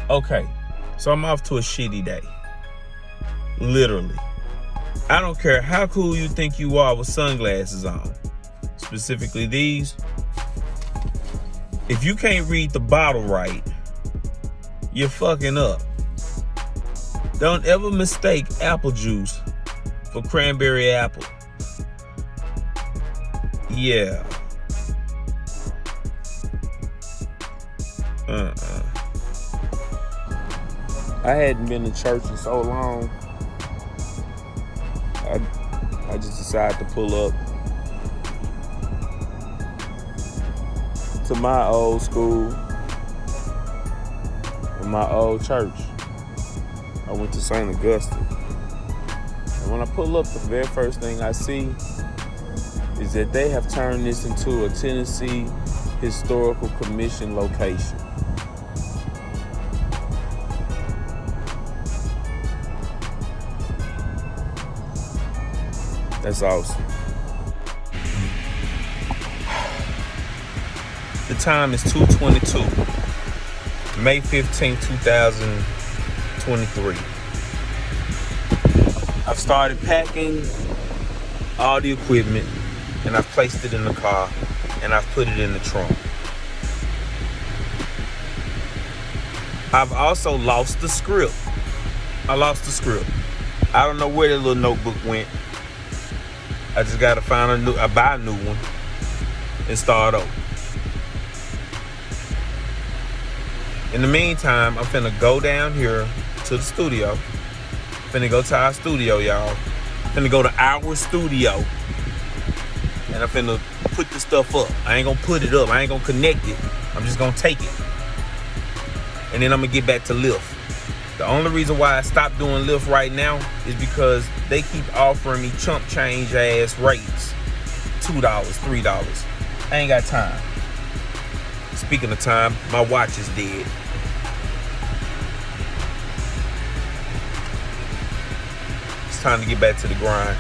Okay, so I'm off to a shitty day. Literally. I don't care how cool you think you are with sunglasses on, specifically these. If you can't read the bottle right, you're fucking up. Don't ever mistake apple juice for cranberry apple. Yeah. I hadn't been to church in so long. I just decided to pull up to my old school and my old church. I went to St. Augustine. And when I pull up, the very first thing I see is that they have turned this into a Tennessee Historical Commission location. That's awesome. The time is 2:22, May 15, 2023. I've started packing all the equipment and I've placed it in the car and I've put it in the trunk. I've also lost the script. I lost the script. I don't know where the little notebook went. I just gotta buy a new one and start over. In the meantime, I'm finna go down here to the studio. Finna go to our studio, y'all. Finna go to our studio. And I'm finna put this stuff up. I ain't gonna put it up. I ain't gonna connect it. I'm just gonna take it. And then I'm gonna get back to Lyft. The only reason why I stopped doing Lyft right now is because they keep offering me chump change ass rates. $2, $3. I ain't got time. Speaking of time, my watch is dead. It's time to get back to the grind.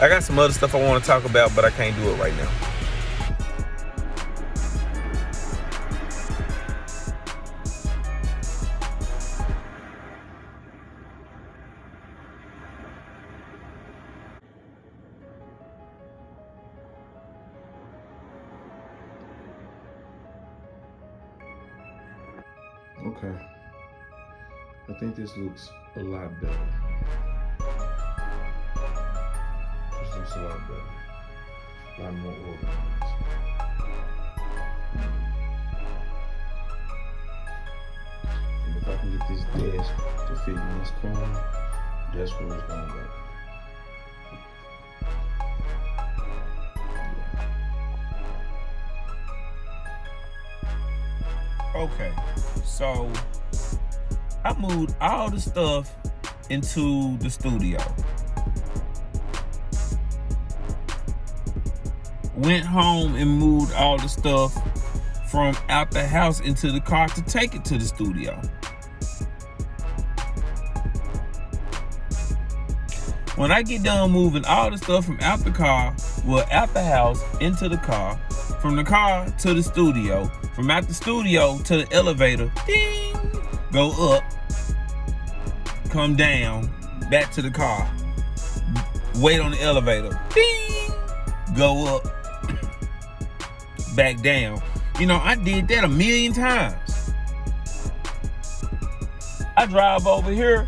I got some other stuff I want to talk about, but I can't do it right now. Okay, I think this looks a lot better. This looks a lot better. A lot more organized. And if I can get this desk to fit in this corner, that's where it's gonna go. Okay, so I moved all the stuff into the studio. Went home and moved all the stuff from out the house into the car to take it to the studio. When I get done moving all the stuff from out the car, out the house into the car, from the car to the studio, from out the studio to the elevator, ding, go up, come down, back to the car, wait on the elevator, ding, go up, back down. You know, I did that 1,000,000 times. I drive over here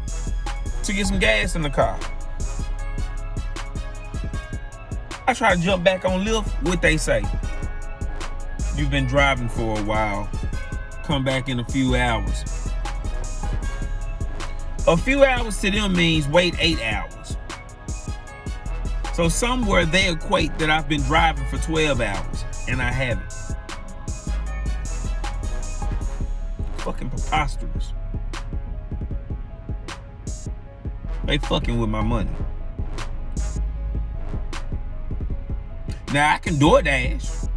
to get some gas in the car. I try to jump back on Lyft, what they say. You've been driving for a while. Come back in a few hours. A few hours to them means wait 8 hours. So somewhere they equate that I've been driving for 12 hours, and I haven't. Fucking preposterous. They fucking with my money. Now I can DoorDash.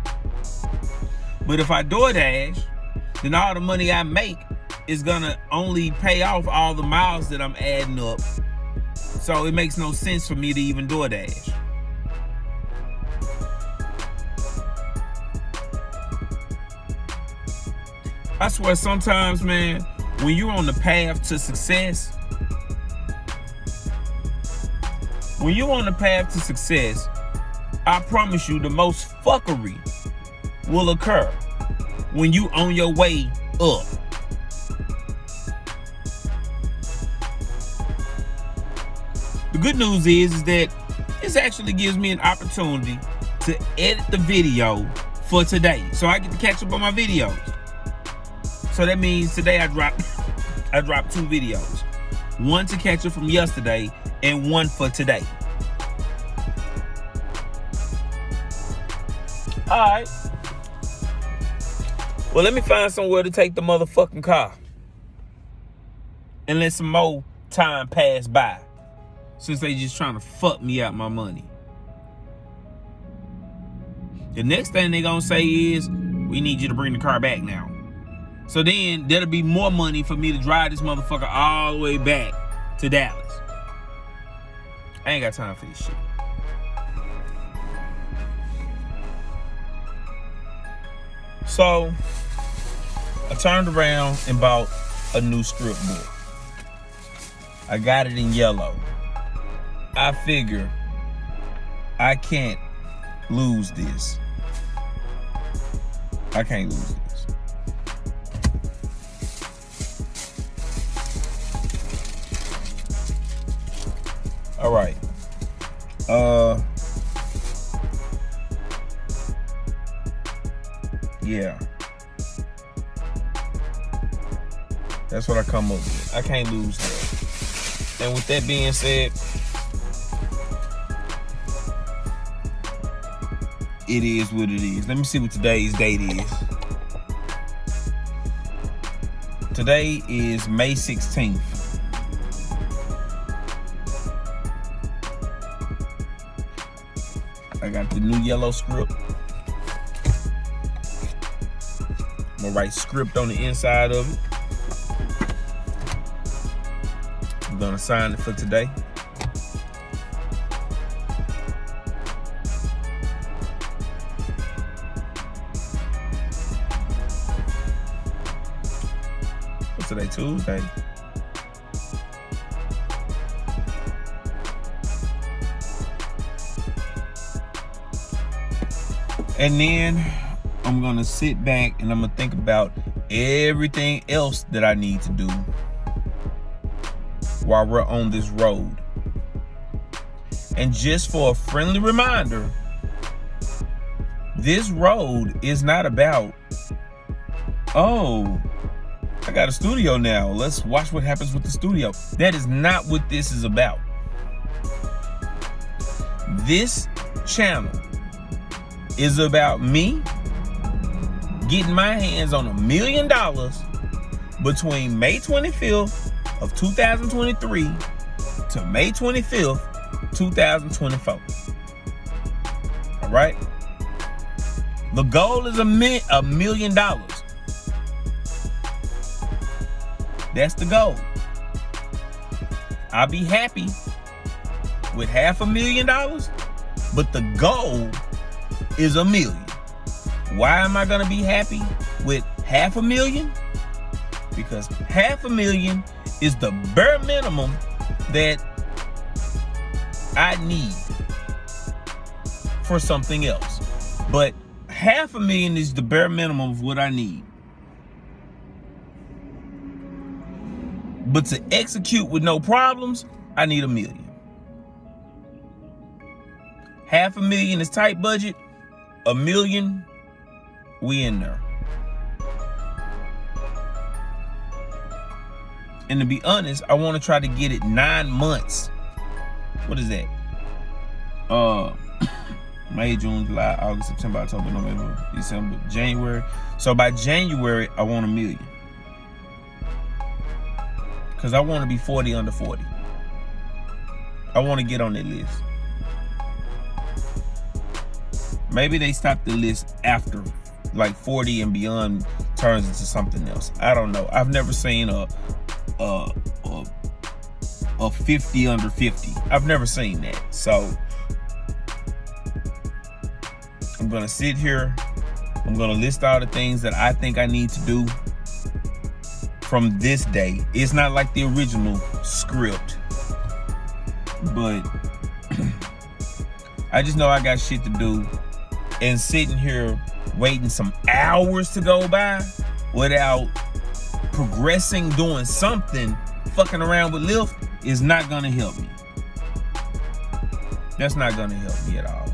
But if I DoorDash, then all the money I make is gonna only pay off all the miles that I'm adding up. So it makes no sense for me to even DoorDash. I swear sometimes, man, when you're on the path to success, I promise you the most fuckery will occur when you on your way up. The good news is that this actually gives me an opportunity to edit the video for today. So I get to catch up on my videos. So that means today I dropped 2 videos. One to catch up from yesterday and one for today. Alright. Well, let me find somewhere to take the motherfucking car. And let some more time pass by. Since they just trying to fuck me out my money. The next thing they gonna say is, we need you to bring the car back now. So then there'll be more money for me to drive this motherfucker all the way back to Dallas. I ain't got time for this shit. So I turned around and bought a new script book. I got it in yellow. I figure I can't lose this. I can't lose this. All right. Yeah. That's what I come up with. I can't lose that. And with that being said, it is what it is. Let me see what today's date is. Today is May 16th. I got the new yellow script. I'm gonna write script on the inside of it. I'm gonna sign it for today. What's today? Tuesday. And then I'm gonna sit back and I'm gonna think about everything else that I need to do while we're on this road. And just for a friendly reminder, this road is not about, oh, I got a studio now, let's watch what happens with the studio. That is not what this is about. This channel is about me getting my hands on $1 million between May 25th of 2023 to May 25th, 2024. All right? The goal is $1 million. That's the goal. I'll be happy with $500,000, but the goal is $1 million. Why am I gonna be happy with $500,000? Because $500,000 is the bare minimum that I need for something else. But $500,000 is the bare minimum of what I need. But to execute with no problems, I need $1 million. $500,000 is tight budget. $1 million, we in there. And to be honest, I want to try to get it 9 months. What is that? May, June, July, August, September, October, November, December, January. So by January, I want $1 million. Because I want to be 40 under 40. I want to get on that list. Maybe they stop the list after like 40 and beyond turns into something else. I don't know. I've never seen a 50 under 50. I've never seen that. So I'm gonna sit here. I'm gonna list all the things that I think I need to do from this day. It's not like the original script, but I just know I got shit to do, and sitting here waiting some hours to go by without progressing, doing something, fucking around with Lyft is not gonna help me. That's not gonna help me at all.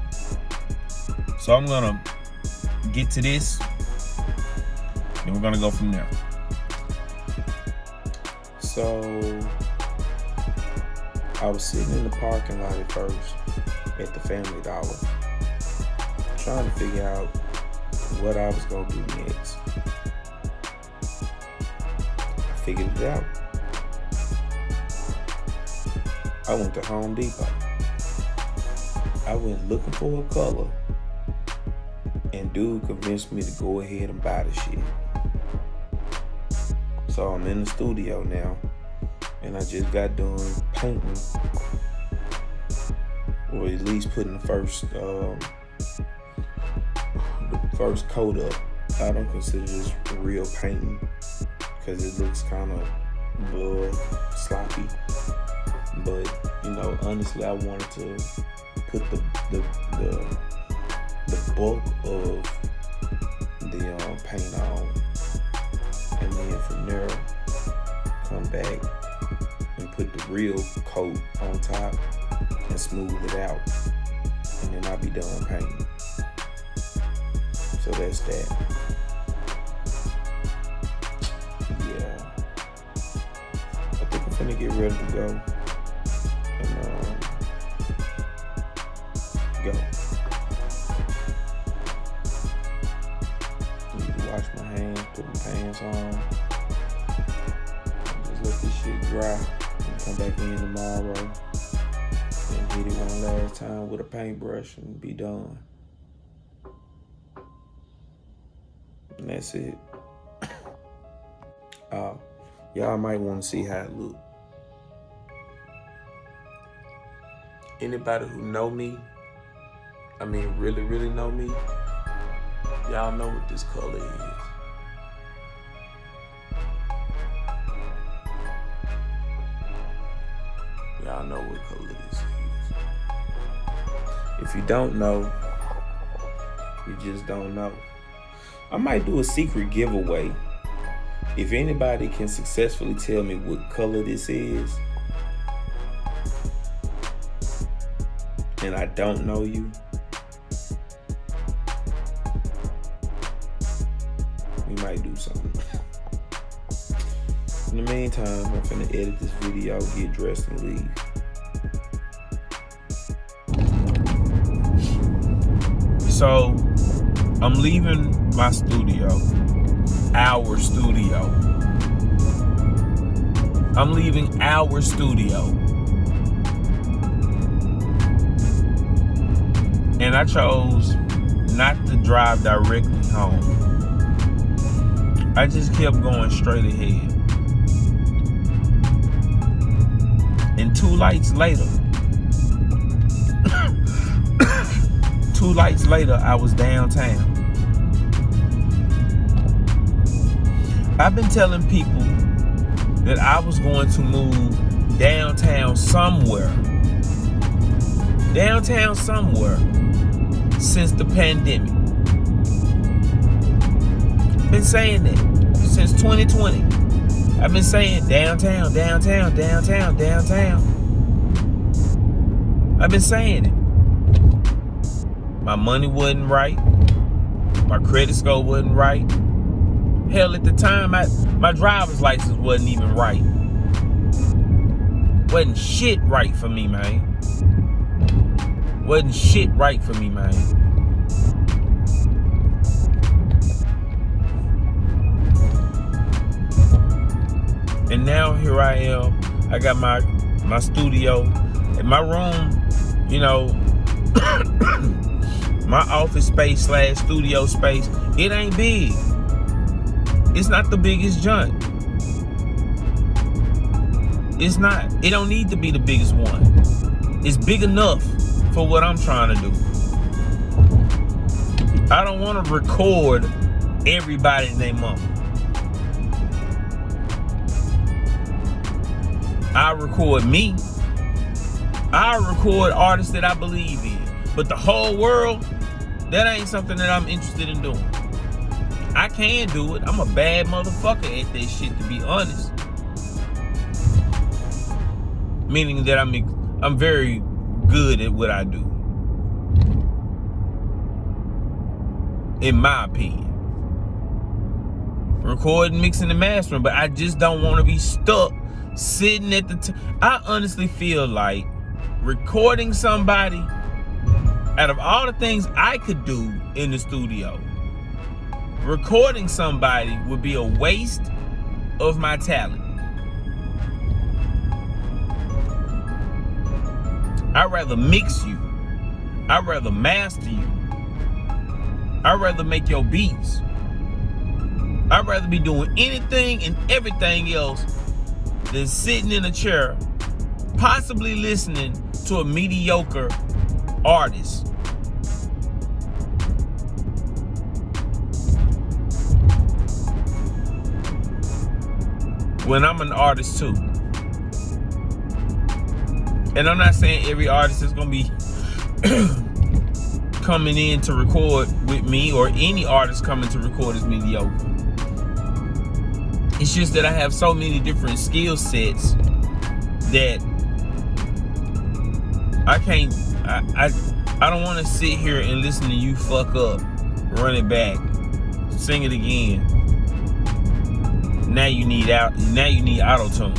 So I'm gonna get to this, and we're gonna go from there. So I was sitting in the parking lot at first at the Family Dollar, trying to figure out what I was gonna do next. I figured it out. I went to Home Depot. I went looking for a color, and dude convinced me to go ahead and buy the shit. So I'm in the studio now, and I just got done painting, or at least putting the first coat up. I don't consider this real painting because it looks kind of sloppy. But honestly, I wanted to put the bulk of the paint on, and then from there come back and put the real coat on top and smooth it out, and then I'll be done painting. So that's that. Yeah, I think I'm finna get ready to go and go. Need to wash my hands, put my pants on, and just let this shit dry, and come back in tomorrow and hit it one last time with a paintbrush and be done. And that's it. Y'all might want to see how it look. Anybody who know me, really, really know me, y'all know what this color is. Y'all know what color this is. If you don't know, you just don't know. I might do a secret giveaway. If anybody can successfully tell me what color this is, and I don't know you, we might do something. In the meantime, I'm finna edit this video, get dressed, and leave. So, I'm leaving my studio, our studio. I'm leaving our studio. And I chose not to drive directly home. I just kept going straight ahead. And 2 lights later, I was downtown. I've been telling people that I was going to move downtown somewhere since the pandemic. Been saying that since 2020. I've been saying downtown. I've been saying it. My money wasn't right. My credit score wasn't right. Hell, at the time, my driver's license wasn't even right. Wasn't shit right for me, man. And now here I am. I got my studio in my room, my office space / studio space. It ain't big. It's not the biggest junk. It's not. It don't need to be the biggest one. It's big enough for what I'm trying to do. I don't want to record everybody and their mama. I record me. I record artists that I believe in. But the whole world, that ain't something that I'm interested in doing. I can do it. I'm a bad motherfucker at that shit, to be honest. Meaning that I'm very good at what I do. In my opinion. Recording, mixing, and mastering. But I just don't want to be stuck sitting at the I honestly feel like recording somebody, out of all the things I could do in the studio, recording somebody would be a waste of my talent. I'd rather mix you. I'd rather master you. I'd rather make your beats. I'd rather be doing anything and everything else than sitting in a chair, possibly listening to a mediocre artist. When I'm an artist too. And I'm not saying every artist is gonna be coming in to record with me, or any artist coming to record is mediocre. It's just that I have so many different skill sets that I don't want to sit here and listen to you fuck up, run it back, sing it again. Now you need auto-tune.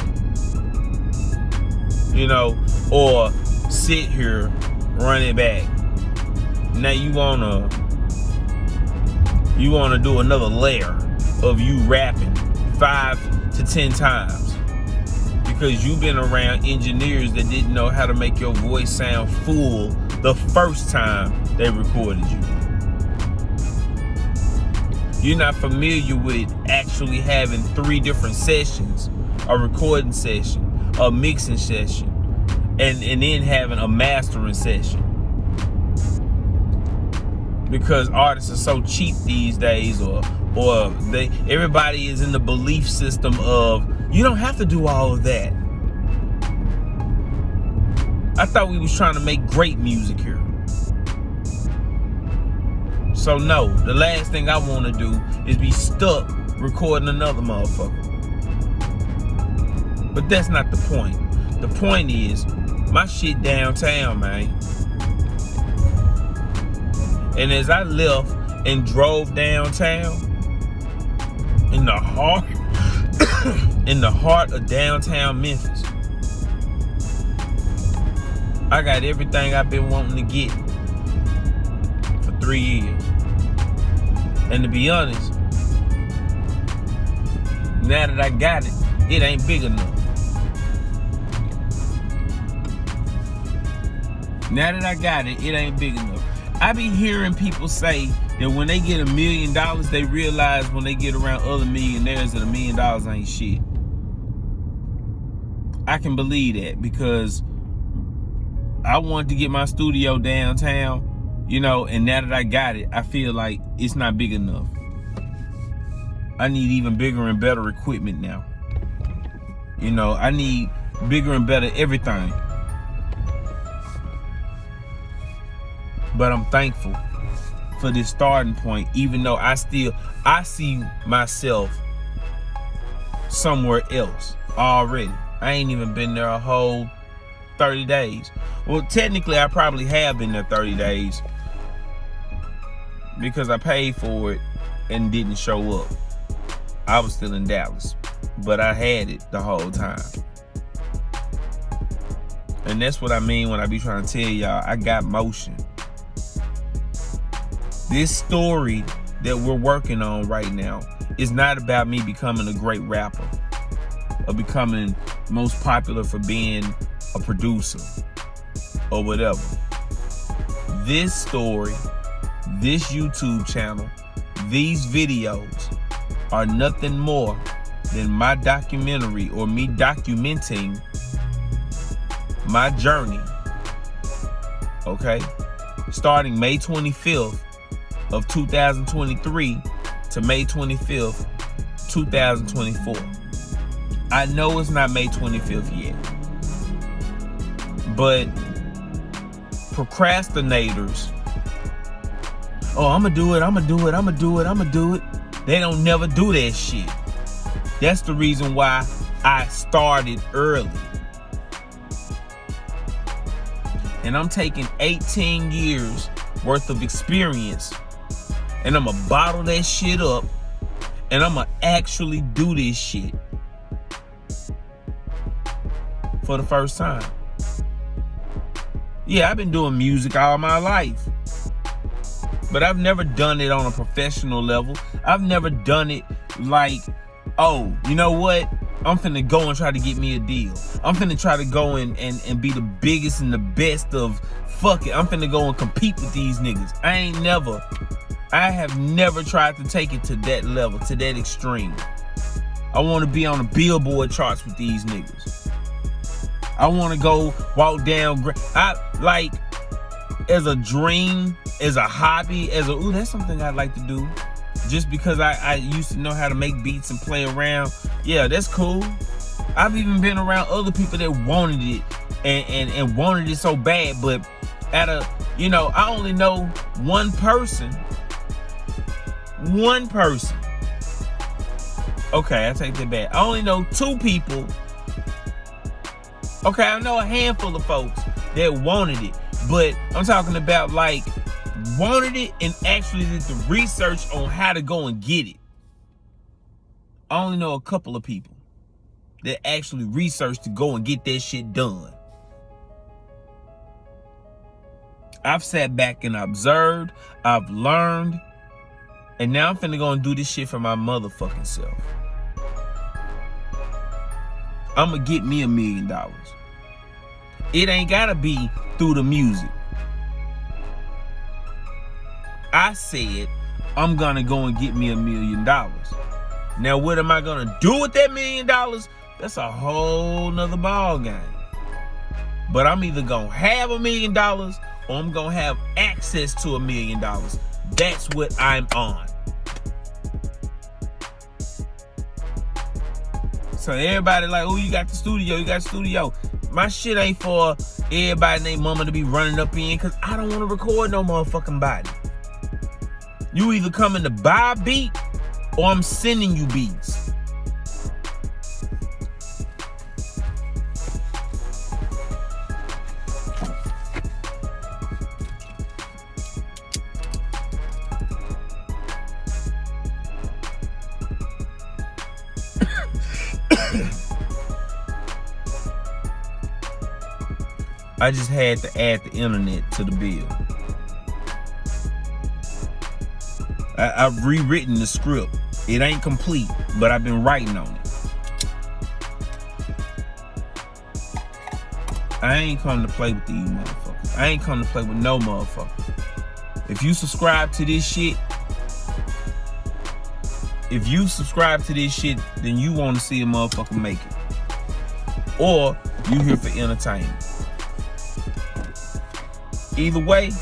You know, or sit here, run it back. Now you wanna do another layer of you rapping 5 to 10 times because you've been around engineers that didn't know how to make your voice sound full the first time they recorded you. You're not familiar with actually having 3 different sessions: a recording session, a mixing session, and then having a mastering session. Because artists are so cheap these days, or everybody is in the belief system of you don't have to do all of that. I thought we was trying to make great music here. So no, the last thing I want to do is be stuck recording another motherfucker. But that's not the point. The point is my shit downtown, man. And as I left and drove downtown, in the heart of downtown Memphis, I got everything I've been wanting to get for 3 years. And to be honest, now that I got it, it ain't big enough. Now that I got it, it ain't big enough. I be hearing people say that when they get $1 million, they realize when they get around other millionaires that $1 million ain't shit. I can believe that because I wanted to get my studio downtown, you know, and now that I got it, I feel like it's not big enough. I need even bigger and better equipment now. You know, I need bigger and better everything. But I'm thankful for this starting point, even though I see myself somewhere else already. I ain't even been there a whole 30 days. Well, technically, I probably have been there 30 days because I paid for it and didn't show up. I was still in Dallas, but I had it the whole time. And that's what I mean when I be trying to tell y'all, I got motion. This story that we're working on right now is not about me becoming a great rapper or becoming most popular for being a producer or whatever. This story, this YouTube channel, these videos are nothing more than my documentary, or me documenting my journey, okay? Starting May 25th of 2023 to May 25th, 2024. I know it's not May 25th yet, but procrastinators, oh, I'm gonna do it. They don't never do that shit. That's the reason why I started early. And I'm taking 18 years worth of experience, and I'm gonna bottle that shit up, and I'm gonna actually do this shit for the first time. Yeah, I've been doing music all my life, but I've never done it on a professional level. I've never done it like, oh, you know what? I'm finna go and try to get me a deal. I'm finna try to go and be the biggest and the best of, fuck it, I'm finna go and compete with these niggas. I have never tried to take it to that level, to that extreme. I want to be on the Billboard charts with these niggas. I want to go walk down, as a dream, as a hobby, that's something I'd like to do. Just because I used to know how to make beats and play around. Yeah, that's cool. I've even been around other people that wanted it and wanted it so bad, but I only know one person. Okay, I take that back. I only know 2 people. Okay, I know a handful of folks that wanted it, but I'm talking about wanted it and actually did the research on how to go and get it. I only know a couple of people that actually researched to go and get that shit done. I've sat back and observed, I've learned, and now I'm finna go and do this shit for my motherfucking self. I'ma get me $1 million. It ain't gotta be through the music. I said I'm gonna go and get me $1 million. Now, what am I gonna do with that $1 million? That's a whole nother ball game. But I'm either gonna have $1 million or I'm gonna have access to $1 million. That's what I'm on. So everybody oh, you got the studio. My shit ain't for everybody and their mama to be running up in, because I don't want to record no motherfucking body. You either coming to buy a beat or I'm sending you beats. I just had to add the internet to the bill. I've rewritten the script. It ain't complete, but I've been writing on it. I ain't come to play with these motherfuckers. I ain't come to play with no motherfucker. If you subscribe to this shit, then you want to see a motherfucker make it. Or you here for entertainment. Either way,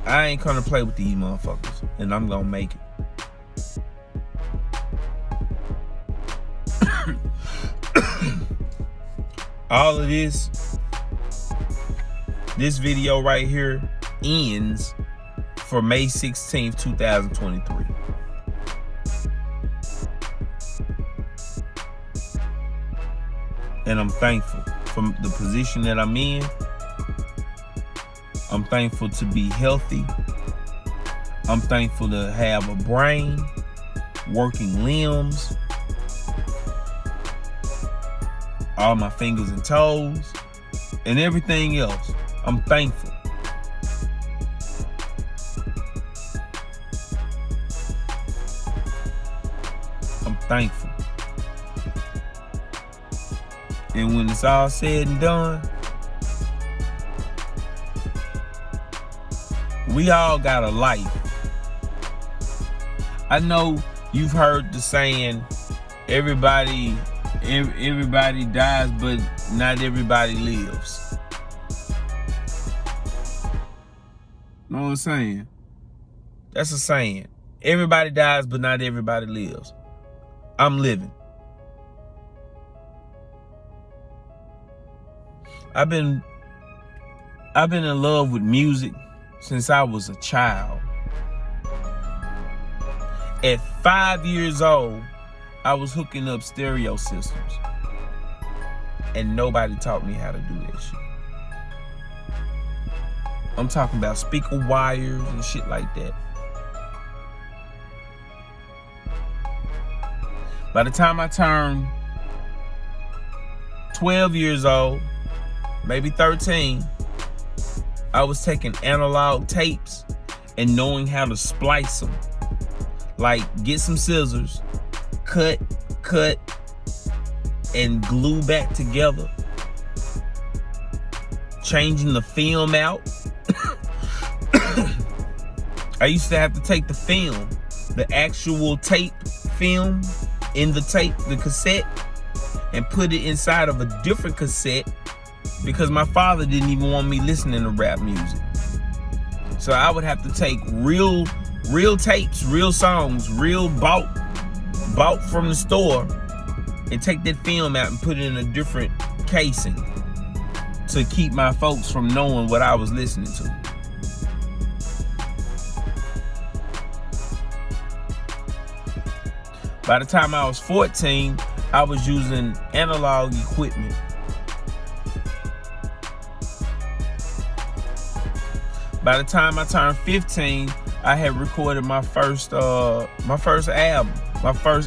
I ain't come to play with these motherfuckers, and I'm gonna make it. All of this video right here ends for May 16th, 2023. And I'm thankful for the position that I'm in. I'm thankful to be healthy. I'm thankful to have a brain, working limbs, all my fingers and toes, and everything else. I'm thankful. I'm thankful. And when it's all said and done, we all got a life. I know you've heard the saying, everybody dies, but not everybody lives. Know what I'm saying? That's a saying. Everybody dies, but not everybody lives. I'm living. I've been in love with music since I was a child. At 5 years old, I was hooking up stereo systems. And nobody taught me how to do that shit. I'm talking about speaker wires and shit like that. By the time I turned 12 years old, maybe 13, I was taking analog tapes and knowing how to splice them. Like, get some scissors, cut, and glue back together. Changing the film out. I used to have to take the film, the actual tape film in the tape, the cassette, and put it inside of a different cassette because my father didn't even want me listening to rap music. So I would have to take real tapes, real songs, real bought from the store, and take that film out and put it in a different casing to keep my folks from knowing what I was listening to. By the time I was 14, I was using analog equipment. By the time I turned 15, I had recorded my first album, my first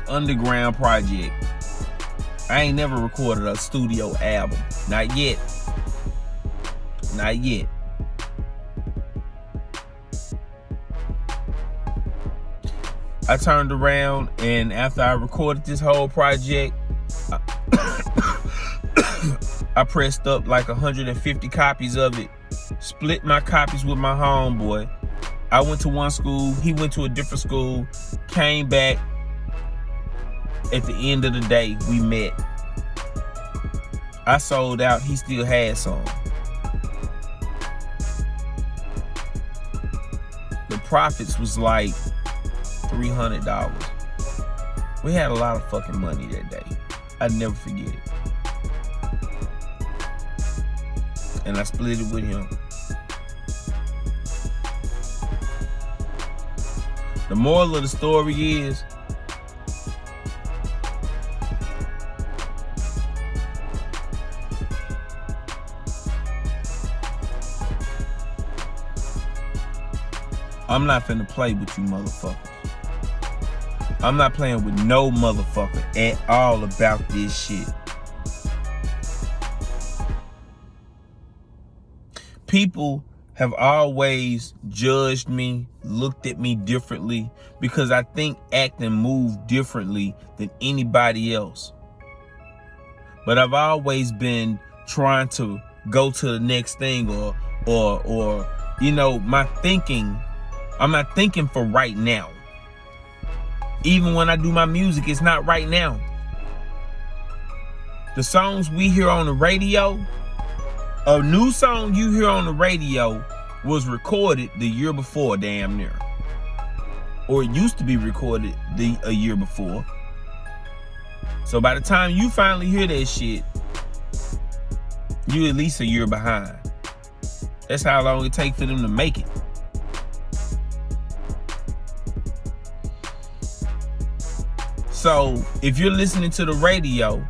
underground project. I ain't never recorded a studio album. Not yet. Not yet. I turned around, and after I recorded this whole project, I pressed up like 150 copies of it, split my copies with my homeboy. I went to one school, he went to a different school, came back. At the end of the day, we met. I sold out, he still had some. The profits was like $300. We had a lot of fucking money that day. I'd never forget it. And I split it with him. The moral of the story is, I'm not finna play with you motherfuckers. I'm not playing with no motherfucker at all about this shit. People have always judged me, looked at me differently because I think, act, and move differently than anybody else. But I've always been trying to go to the next thing or you know, my thinking, I'm not thinking for right now. Even when I do my music, it's not right now. The songs we hear on the radio, a new song you hear on the radio was recorded the year before, damn near. Or it used to be recorded a year before. So by the time you finally hear that shit, you at least a year behind. That's how long it takes for them to make it. So if you're listening to the radio,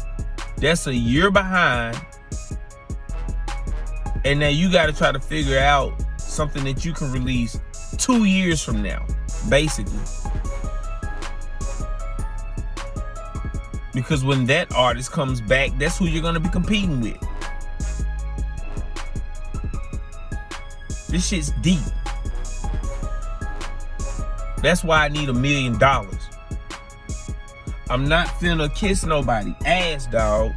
that's a year behind. And now you got to try to figure out something that you can release 2 years from now, basically. Because when that artist comes back, that's who you're going to be competing with. This shit's deep. That's why I need $1 million. I'm not finna kiss nobody ass, dog.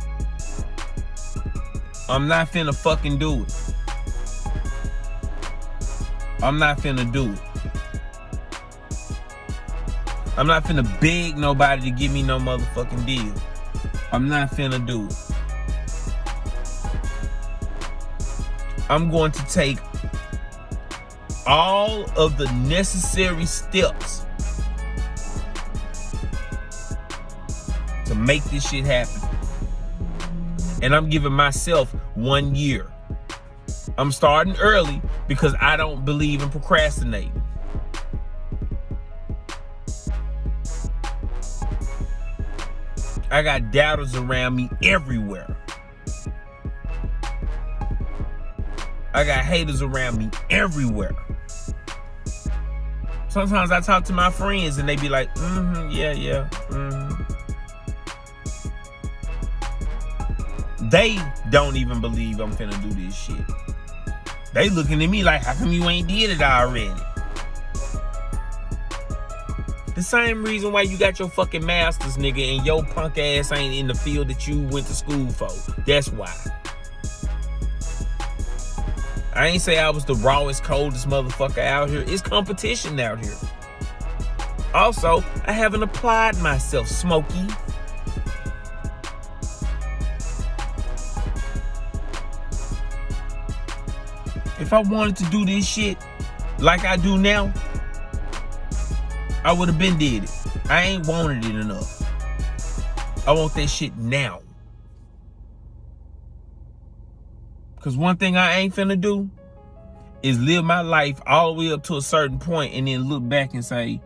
I'm not finna fucking do it. I'm not finna do it. I'm not finna beg nobody to give me no motherfucking deal. I'm not finna do it. I'm going to take all of the necessary steps to make this shit happen. And I'm giving myself 1 year. I'm starting early because I don't believe in procrastinating. I got doubters around me everywhere. I got haters around me everywhere. Sometimes I talk to my friends and they be like, yeah. They don't even believe I'm finna do this shit. They looking at me like, how come you ain't did it already? The same reason why you got your fucking master's, nigga, and your punk ass ain't in the field that you went to school for. That's why. I ain't say I was the rawest, coldest motherfucker out here. It's competition out here. Also, I haven't applied myself, Smokey. If I wanted to do this shit like I do now, I would have been did it. I ain't wanted it enough. I want that shit now. Because one thing I ain't finna do is live my life all the way up to a certain point and then look back and say,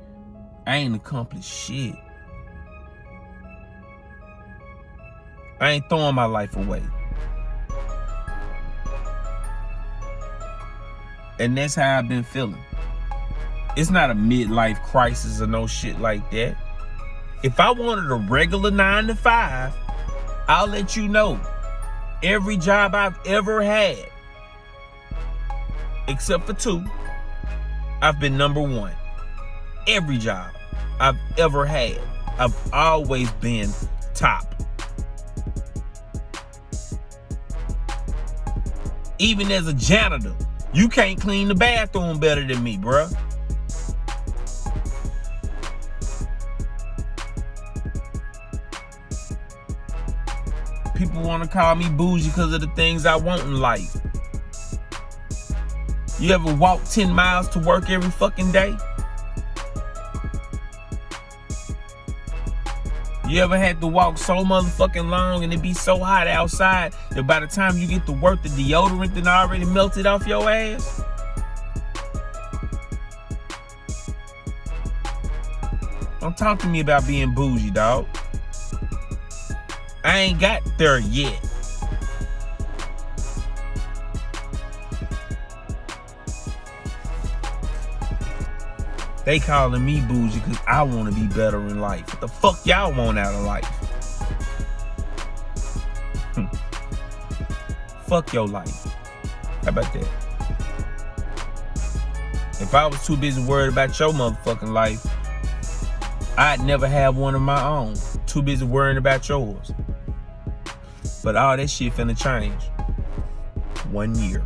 I ain't accomplished shit. I ain't throwing my life away. And that's how I've been feeling. It's not a midlife crisis or no shit like that. If I wanted a regular 9 to 5, I'll let you know. Every job I've ever had, except for 2, I've been number 1. Every job I've ever had, I've always been top. Even as a janitor, you can't clean the bathroom better than me, bruh. People want to call me bougie because of the things I want in life. You ever walk 10 miles to work every fucking day? You ever had to walk so motherfucking long and it be so hot outside that by the time you get to work, the deodorant done already melted off your ass? Don't talk to me about being bougie, dog. I ain't got there yet. They calling me bougie because I want to be better in life. What the fuck y'all want out of life? Fuck your life. How about that? If I was too busy worried about your motherfucking life, I'd never have one of my own. Too busy worrying about yours. But all that shit finna change. 1 year.